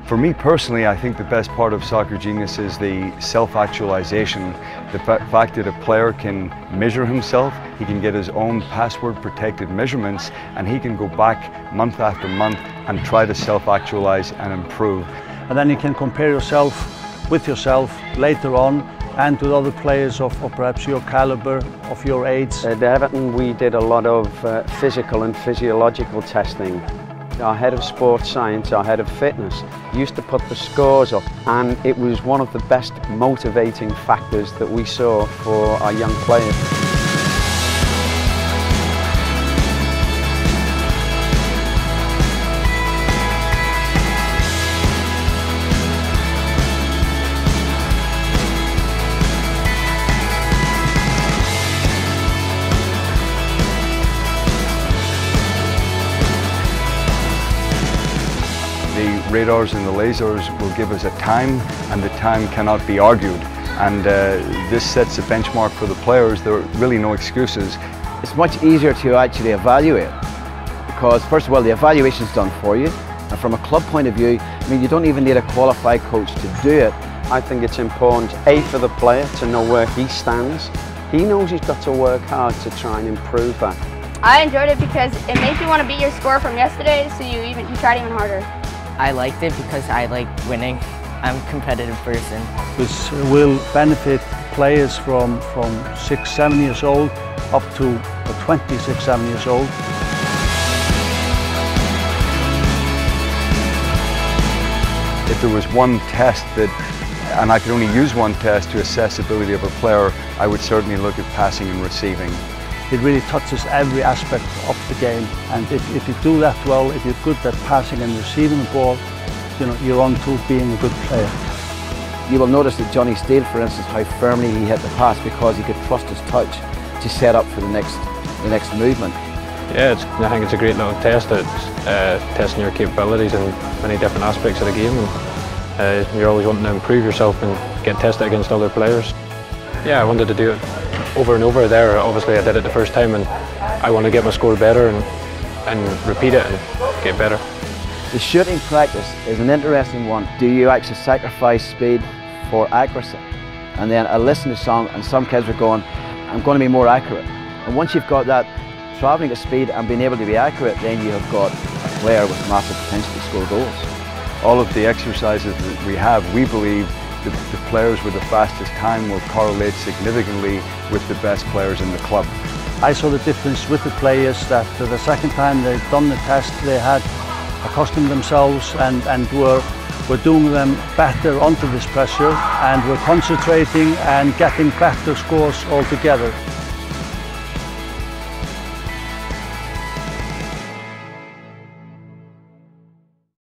For me personally, I think the best part of Soccer Genius is the self-actualization. The fact that a player can measure himself, he can get his own password-protected measurements, and he can go back month after month and try to self-actualize and improve. And then you can compare yourself with yourself later on and with other players of perhaps your caliber, of your age. At Everton we did a lot of physical and physiological testing. Our head of sports science, our head of fitness, used to put the scores up, and it was one of the best motivating factors that we saw for our young players. The radars and the lasers will give us a time, and the time cannot be argued. And this sets a benchmark for the players. There are really no excuses. It's much easier to actually evaluate because, first of all, the evaluation is done for you. And from a club point of view, I mean, you don't even need a qualified coach to do it. I think it's important, A, for the player to know where he stands. He knows he's got to work hard to try and improve that. I enjoyed it because it makes you want to beat your score from yesterday, so you tried even harder. I liked it because I like winning. I'm a competitive person. This will benefit players from 6, 7 years old up to 26, 7 years old. If there was one test and I could only use one test to assess the ability of a player, I would certainly look at passing and receiving. It really touches every aspect of the game, and if you do that well, if you're good at passing and receiving the ball, you know, you're on to being a good player. You will notice that Johnny Steele, for instance, how firmly he hit the pass because he could trust his touch to set up for the next movement. Yeah, I think it's a great little test. It's testing your capabilities in many different aspects of the game, and you're always wanting to improve yourself and get tested against other players. Yeah, I wanted to do it over and over there. Obviously I did it the first time, and I want to get my score better and repeat it and get better. The shooting practice is an interesting one. Do you actually sacrifice speed for accuracy? And then I listen to song, and some kids are going, I'm going to be more accurate. And once you've got that travelling at speed and being able to be accurate, then you have got a player with massive potential to score goals. All of the exercises that we have, we believe the players with the fastest time will correlate significantly with the best players in the club. I saw the difference with the players that the second time they'd done the test, they had accustomed themselves and were doing them better under this pressure, and were concentrating and getting better scores altogether.